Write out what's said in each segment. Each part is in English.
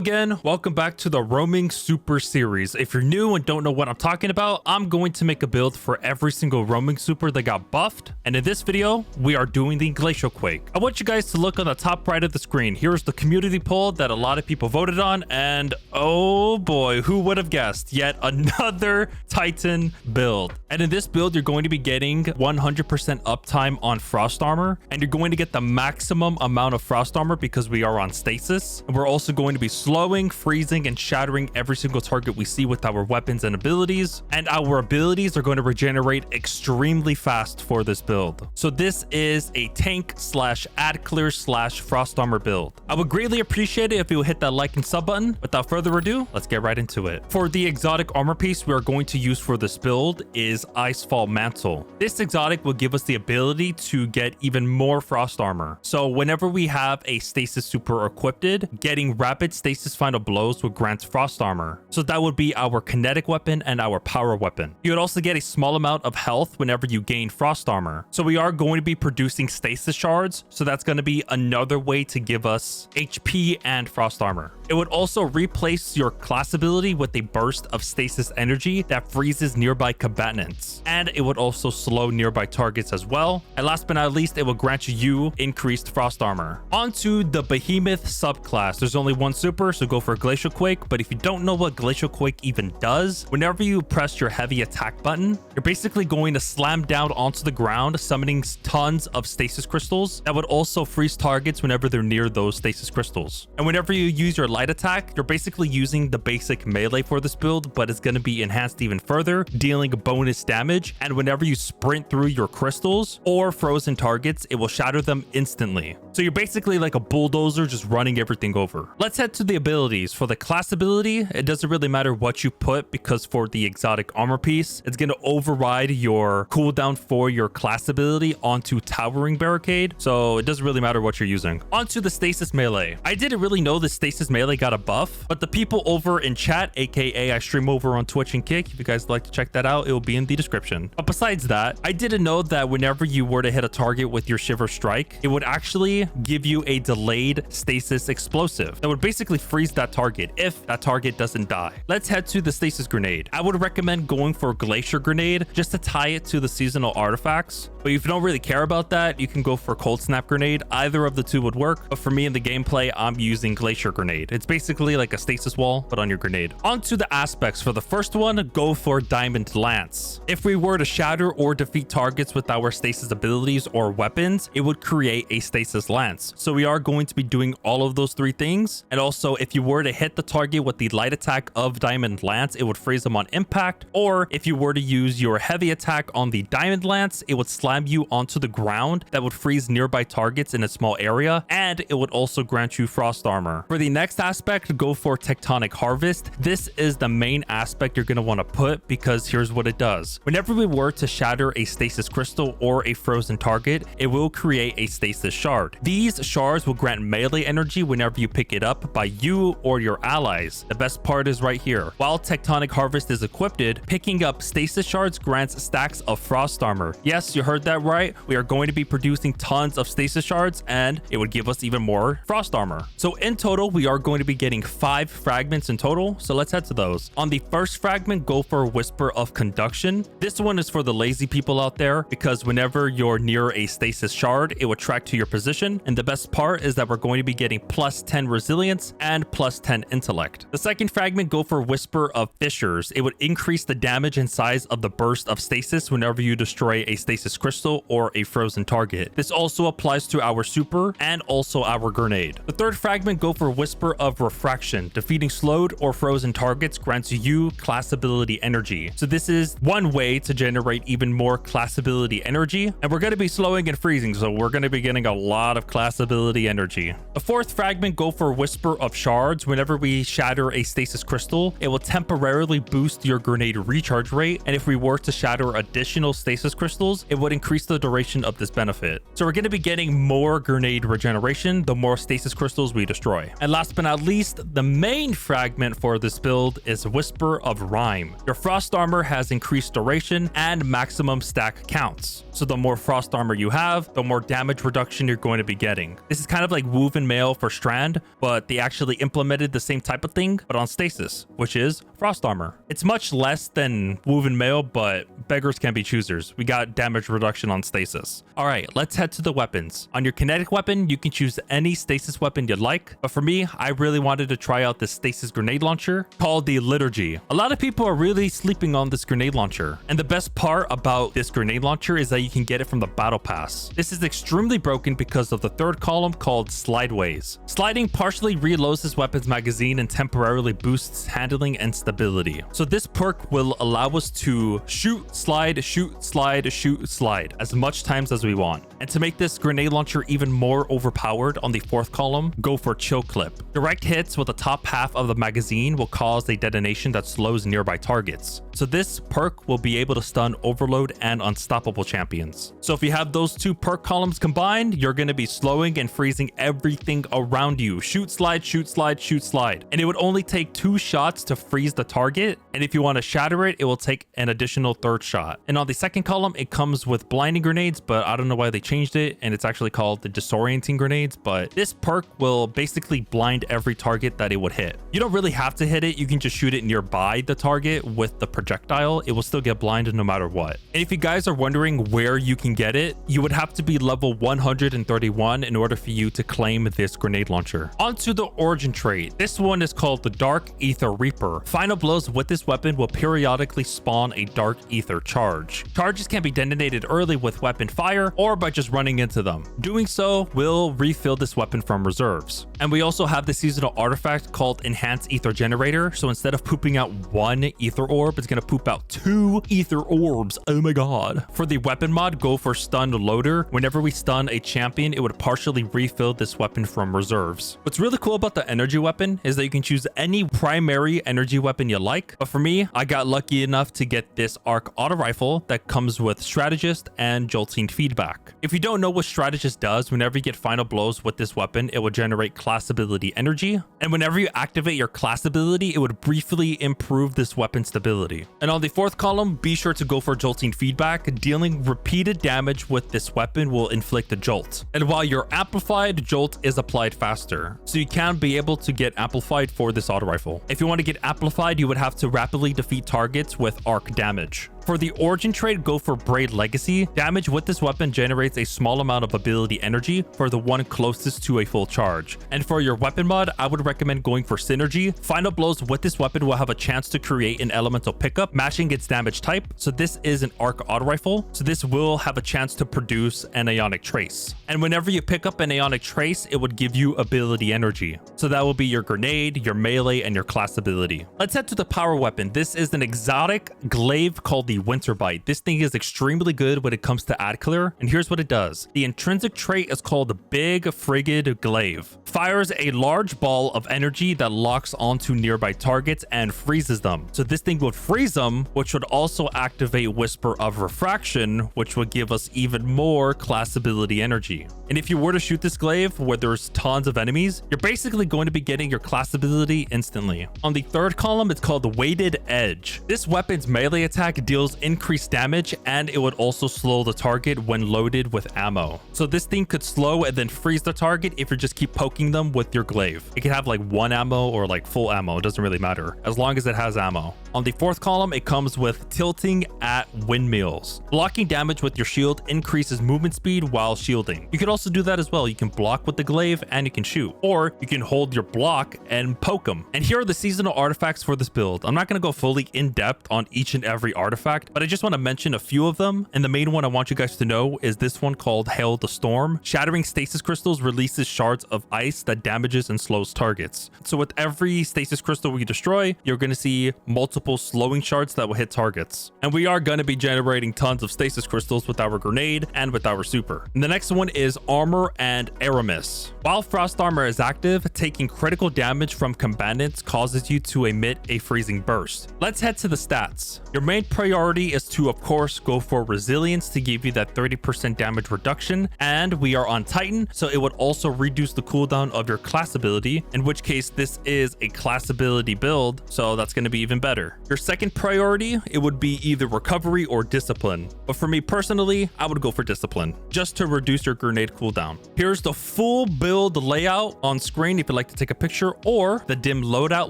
again, welcome back to the Roaming Super series. If you're new and don't know what I'm talking about, I'm going to make a build for every single roaming super that got buffed, and in this video we are doing the Glacial Quake. I want you guys to look on the top right of the screen. Here's the community poll that a lot of people voted on, and oh boy, who would have guessed, yet another Titan build. And in this build you're going to be getting 100% uptime on Frost Armor, and you're going to get the maximum amount of Frost Armor because we are on Stasis, and we're also going to be slowing, freezing, and shattering every single target we see with our weapons and abilities, and our abilities are going to regenerate extremely fast for this build. So this is a tank slash ad clear slash Frost Armor build. I would greatly appreciate it if you would hit that like and sub button. Without further ado, let's get right into it. For the exotic armor piece we are going to use for this build is ICEFALL Mantle. This exotic will give us the ability to get even more Frost Armor. So whenever we have a Stasis super equipped, getting rapid Stasis final blows will grant Frost Armor. So that would be our kinetic weapon and our power weapon. You would also get a small amount of health whenever you gain Frost Armor. So we are going to be producing Stasis Shards, so that's going to be another way to give us HP and Frost Armor. It would also replace your class ability with a burst of Stasis energy that freezes nearby combatants, and it would also slow nearby targets as well. And last but not least, it will grant you increased Frost Armor. Onto the Behemoth subclass. There's only one super, so go for Glacial Quake. But if you don't know what Glacial Quake even does, whenever you press your heavy attack button, you're basically going to slam down onto the ground, summoning tons of Stasis crystals that would also freeze targets whenever they're near those Stasis crystals. And whenever you use your light attack, you're basically using the basic melee for this build, but it's going to be enhanced even further, dealing bonus damage. And whenever you sprint through your crystals or frozen targets, it will shatter them instantly. So you're basically like a bulldozer just running everything over. Let's head to the abilities. For the class ability, it doesn't really matter what you put, because for the exotic armor piece, it's going to override your cooldown for your class ability onto Towering Barricade, so it doesn't really matter what you're using. Onto the Stasis melee. I didn't really know the Stasis melee got a buff, but the people over in chat, aka I stream over on Twitch and Kick, if you guys like to check that out, it will be in the description. But besides that, I didn't know that whenever you were to hit a target with your Shiver Strike, it would actually give you a delayed Stasis explosive that would basically freeze that target if that target doesn't die. Let's head to the Stasis Grenade. I would recommend going for Glacier Grenade just to tie it to the seasonal artifacts, but if you don't really care about that, you can go for Cold Snap Grenade. Either of the two would work, but for me in the gameplay, I'm using Glacier Grenade. It's basically like a stasis wall, but on your grenade. Onto the aspects. For the first one, go for Diamond Lance. If we were to shatter or defeat targets with our stasis abilities or weapons, it would create a Stasis Lance. So we are going to be doing all of those three things. And also, if you were to hit the target with the light attack of Diamond Lance, it would freeze them on impact. Or if you were to use your heavy attack on the Diamond Lance, it would slam you onto the ground that would freeze nearby targets in a small area, and it would also grant you Frost Armor. For the next aspect, go for Tectonic Harvest. This is the main aspect you're going to want to put, because here's what it does. Whenever we were to shatter a Stasis Crystal or a frozen target, it will create a Stasis Shard. These shards will grant melee energy whenever you pick it up by you or your allies. The best part is right here. While Tectonic Harvest is equipped, picking up Stasis Shards grants stacks of Frost Armor. Yes, you heard that right. We are going to be producing tons of Stasis Shards, and it would give us even more Frost Armor. So in total, we are going to be getting 5 fragments in total, so let's head to those. On the first fragment, go for Whisper of Conduction. This one is for the lazy people out there, because whenever you're near a Stasis Shard, it will track to your position, and the best part is that we're going to be getting plus 10 resilience and plus 10 intellect. The second fragment, go for Whisper of Fissures. It would increase the damage and size of the burst of stasis whenever you destroy a stasis crystal or a frozen target. This also applies to our super and also our grenade. The third fragment, go for Whisper of Refraction. Defeating slowed or frozen targets grants you class ability energy. So this is one way to generate even more class ability energy, and we're going to be slowing and freezing, so we're going to be getting a lot of class ability energy. The fourth fragment, go for Whisper of Shards. Whenever we shatter a stasis crystal, it will temporarily boost your grenade recharge rate, and if we were to shatter additional stasis crystals, it would increase the duration of this benefit. So we're going to be getting more grenade regeneration the more stasis crystals we destroy. And last but not at least the main fragment for this build is Whisper of Rime. Your frost armor has increased duration and maximum stack counts. So the more frost armor you have, the more damage reduction you're going to be getting. This is kind of like woven mail for Strand, but they actually implemented the same type of thing, but on Stasis, which is frost armor. It's much less than woven mail, but beggars can be choosers. We got damage reduction on Stasis. All right, let's head to the weapons. On your kinetic weapon, you can choose any Stasis weapon you'd like, but for me, I really wanted to try out this Stasis grenade launcher called the LITURGY. A lot of people are really sleeping on this grenade launcher, and the best part about this grenade launcher is that you can get it from the battle pass. This is extremely broken because of the third column called Slideways. Sliding partially reloads this weapon's magazine and temporarily boosts handling and stability. So this perk will allow us to shoot, slide, shoot, slide, shoot, slide as much times as we want. And to make this grenade launcher even more overpowered, on the fourth column, go for Chill Clip. Direct hits with the top half of the magazine will cause a detonation that slows nearby targets. So this perk will be able to stun Overload and Unstoppable champions. So if you have those two perk columns combined, you're going to be slowing and freezing everything around you. Shoot, slide, shoot, slide, shoot, slide. And it would only take 2 shots to freeze the target. And if you want to shatter it, it will take an additional 3rd shot. And on the second column, it comes with blinding grenades, but I don't know why they changed it. And it's actually called the disorienting grenades. But this perk will basically blind every target that it would hit. You don't really have to hit it. You can just shoot it nearby the target with the projectile. It will still get blinded no matter what. And if you guys are wondering where you can get it, you would have to be level 131 in order for you to claim this grenade launcher. Onto the origin trait. This one is called the Dark Ether Reaper. Final blows with this weapon will periodically spawn a Dark Ether charge. Charges can be detonated early with weapon fire or by just running into them. Doing so will refill this weapon from reserves. And we also have the seasonal artifact called Enhanced Ether Generator. So instead of pooping out 1 ether orb, it's going to poop out 2 ether orbs. Oh my god. For the weapon mod, go for Stun Loader. Whenever we stun a champion, it would partially refill this weapon from reserves. What's really cool about the energy weapon is that you can choose any primary energy weapon you like. But for me, I got lucky enough to get this Arc Auto Rifle that comes with Strategist and Jolting Feedback. If you don't know what Strategist does, whenever you get final blows with this weapon, it will generate class ability energy. And whenever you activate your class ability, it would briefly improve this weapon stability. And on the 4th column, be sure to go for Jolting Feedback. Dealing repeated damage with this weapon will inflict a jolt. And while you're amplified, jolt is applied faster. So you can be able to get amplified for this auto rifle. If you want to get amplified, you would have to rapidly defeat targets with arc damage. For the origin trait, go for Braid Legacy. Damage with this weapon generates a small amount of ability energy for the one closest to a full charge. And for your weapon mod, I would recommend going for Synergy. Final blows with this weapon will have a chance to create an elemental pickup, matching its damage type. So this is an arc auto rifle. So this will have a chance to produce an Ionic Trace. And whenever you pick up an Ionic Trace, it would give you ability energy. So that will be your grenade, your melee, and your class ability. Let's head to the power weapon. This is an exotic glaive called the WINTERBITE. This thing is extremely good when it comes to ad clear, and here's what it does. The intrinsic trait is called the Big Frigid Glaive. Fires a large ball of energy that locks onto nearby targets and freezes them. So this thing would freeze them, which would also activate Whisper of Refraction, which would give us even more class ability energy. And if you were to shoot this glaive where there's tons of enemies, you're basically going to be getting your class ability instantly. On the 3rd column, it's called the Weighted Edge. This weapon's melee attack deals increased damage, and it would also slow the target when loaded with ammo. So this thing could slow and then freeze the target if you just keep poking them with your glaive. It can have like 1 ammo or like full ammo. It doesn't really matter as long as it has ammo. On the 4th column, it comes with Tilting at Windmills. Blocking damage with your shield increases movement speed while shielding. You could also do that as well. You can block with the glaive and you can shoot, or you can hold your block and poke them. And here are the seasonal artifacts for this build. I'm not going to go fully in depth on each and every artifact, but I just want to mention a few of them. And the main one I want you guys to know is this one called Hail the Storm. Shattering stasis crystals releases shards of ice that damages and slows targets. So with every stasis crystal we destroy, you're going to see multiple slowing shards that will hit targets. And we are going to be generating tons of stasis crystals with our grenade and with our super. And the next one is Armor and Aramis. While Frost Armor is active, taking critical damage from combatants causes you to emit a freezing burst. Let's head to the stats. Your main priority priority is to, of course, go for resilience to give you that 30% damage reduction. And we are on Titan, so it would also reduce the cooldown of your class ability, in which case this is a class ability build, so that's going to be even better. Your second priority, it would be either recovery or discipline. But for me personally, I would go for discipline, just to reduce your grenade cooldown. Here's the full build layout on screen if you'd like to take a picture, or the dim loadout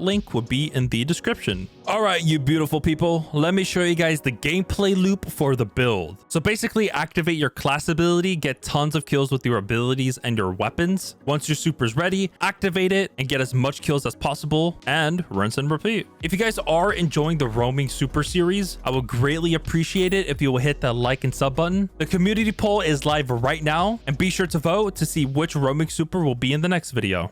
link would be in the description. All right, you beautiful people, let me show you guys the gameplay loop for the build. So basically, activate your class ability, get tons of kills with your abilities and your weapons. Once your super's ready, activate it and get as much kills as possible, and rinse and repeat. If you guys are enjoying the roaming super series, I would greatly appreciate it if you will hit that like and sub button. The community poll is live right now, and be sure to vote to see which roaming super will be in the next video.